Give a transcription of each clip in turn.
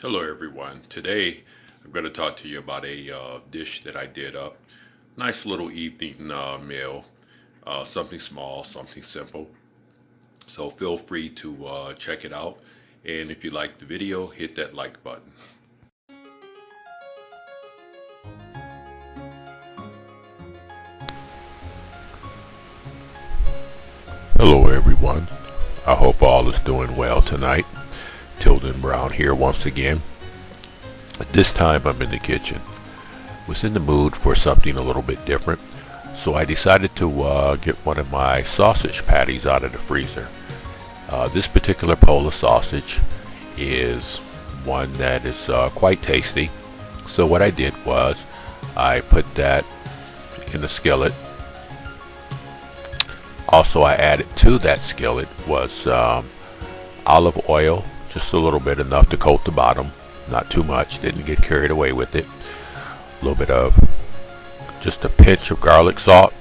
Hello everyone. Today I'm going to talk to you about a dish that I did up. Nice little evening meal. Something small, something simple. So feel free to check it out. And if you like the video, hit that like button. Hello everyone. I hope all is doing well tonight. Tilden Brown here once again. This time I'm in the kitchen. Was in the mood for something a little bit different, so I decided to get one of my sausage patties out of the freezer. This particular Polish sausage is one that is quite tasty. So what I did was I put that in a skillet. Also, I added to that skillet was olive oil, just a little bit, enough to coat the bottom, not too much, didn't get carried away with it. A little bit of just a pinch of garlic salt,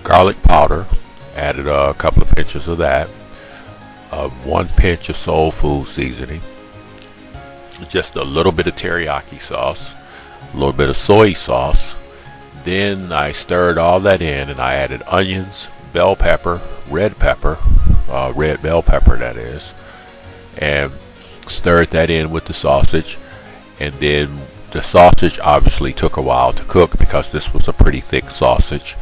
garlic powder, added a couple of pinches of that, 1 pinch of soul food seasoning, just a little bit of teriyaki sauce, a little bit of soy sauce. Then I stirred all that in and I added onions, bell pepper, red pepper, red bell pepper that is, and stirred that in with the sausage. And then the sausage obviously took a while to cook because this was a pretty thick sausage.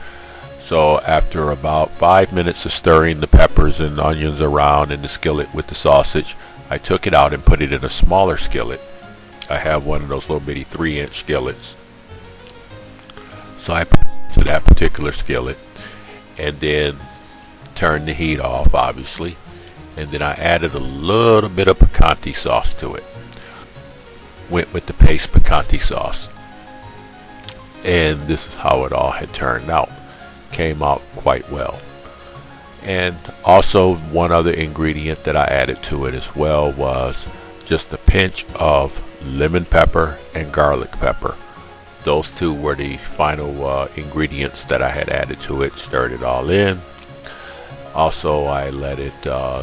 So after about 5 minutes of stirring the peppers and onions around in the skillet with the sausage, I took it out and put it in a smaller skillet. I have one of those little bitty 3-inch skillets. So I put it to that particular skillet and then turned the heat off, obviously. And then I added a little bit of picante sauce to it. Went with the paste picante sauce. And this is how it all had turned out. Came out quite well. And also one other ingredient that I added to it as well was just a pinch of lemon pepper and garlic pepper. Those two were the final ingredients that I had added to it. Stirred it all in. Also, I let it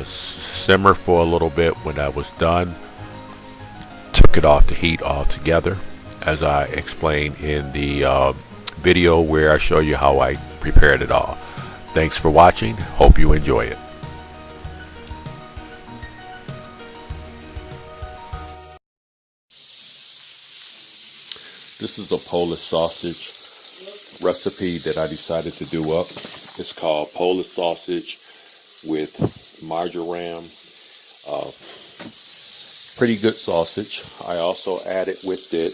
simmer for a little bit. When I was done, took it off the heat altogether, as I explained in the video where I show you how I prepared it all. Thanks for watching. Hope you enjoy it. This is a Polish sausage recipe that I decided to do up. It's called Polish sausage with marjoram. Pretty good sausage. I also added with it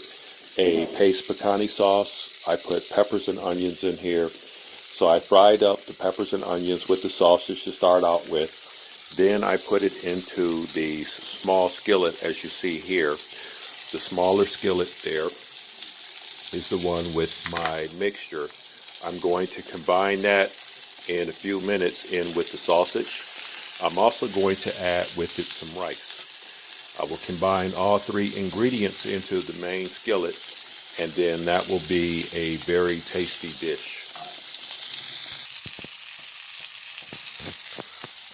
a paste picante sauce. I put peppers and onions in here. So I fried up the peppers and onions with the sausage to start out with. Then I put it into the small skillet, as you see here. The smaller skillet there is the one with my mixture. I'm going to combine that in a few minutes in with the sausage. I'm also going to add with it some rice. I will combine all 3 ingredients into the main skillet, and then that will be a very tasty dish.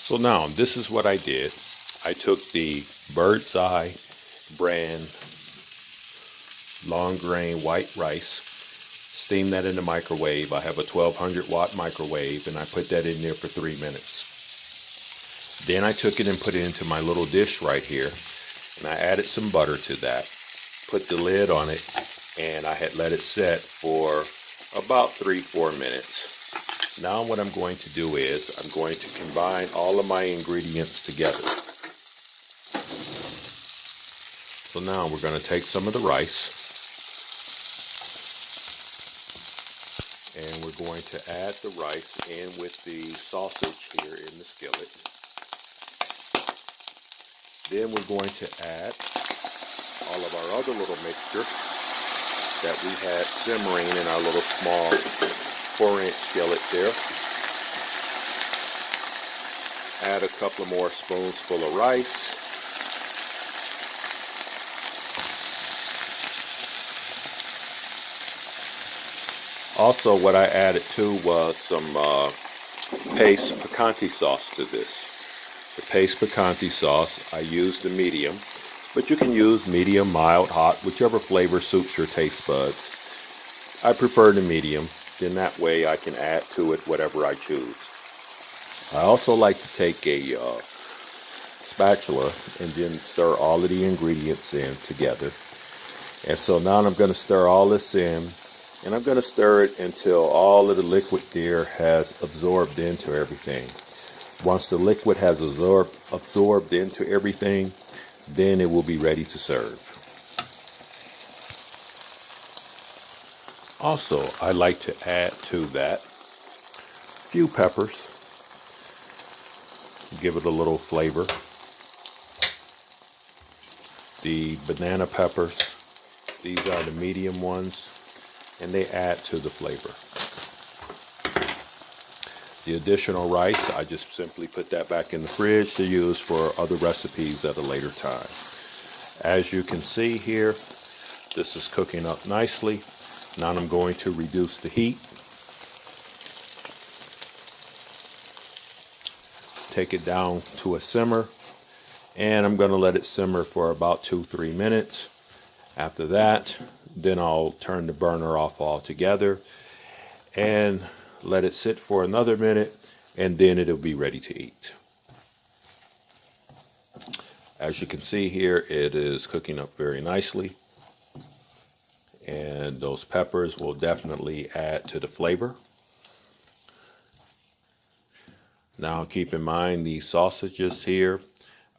So now, this is what I did. I took the Bird's Eye brand long grain white rice, steamed that in the microwave. I have a 1200 watt microwave, and I put that in there for 3 minutes. Then I took it and put it into my little dish right here, and I added some butter to that, put the lid on it, and I had let it set for about 3-4 minutes. Now what I'm going to do is I'm going to combine all of my ingredients together. So now we're going to take some of the rice, and we're going to add the rice in with the sausage here in the skillet. Then we're going to add all of our other little mixture that we had simmering in our little small 4-inch skillet there. Add a couple of more spoonsful of rice. Also, what I added too was some paste picante sauce to this. The paste picante sauce, I used the medium. but you can use medium, mild, hot, whichever flavor suits your taste buds. I prefer the medium, then that way I can add to it whatever I choose. I also like to take a spatula and then stir all of the ingredients in together. And so now I'm going to stir all this in, and I'm going to stir it until all of the liquid there has absorbed into everything. Once the liquid has absorbed into everything, then it will be ready to serve. Also, I like to add to that a few peppers, give it a little flavor. The banana peppers, these are the medium ones, and they add to the flavor. The additional rice, I just simply put that back in the fridge to use for other recipes at a later time. As you can see here, this is cooking up nicely. Now I'm going to reduce the heat. Take it down to a simmer, and I'm going to let it simmer for about 2-3 minutes. After that, then I'll turn the burner off altogether and let it sit for another minute, and then it'll be ready to eat. As you can see here, it is cooking up very nicely, and those peppers will definitely add to the flavor. Now keep in mind, these sausages here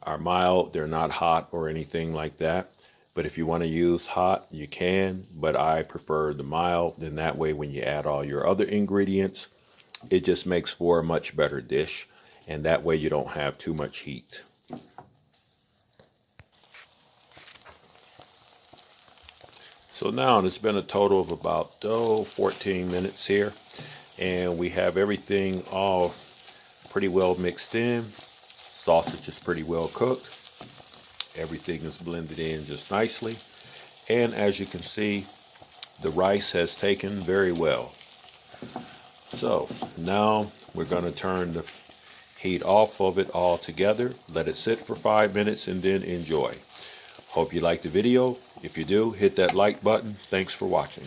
are mild, they're not hot or anything like that. But if you want to use hot, you can, but I prefer the mild. Then that way when you add all your other ingredients, it just makes for a much better dish, and that way you don't have too much heat. So now it's been a total of about 14 minutes here, and we have everything all pretty well mixed in. Sausage is pretty well cooked. Everything is blended in just nicely, and as you can see, the rice has taken very well. So now we're going to turn the heat off of it all together, let it sit for 5 minutes, and then enjoy. Hope you liked the video. If you do, hit that like button. Thanks for watching.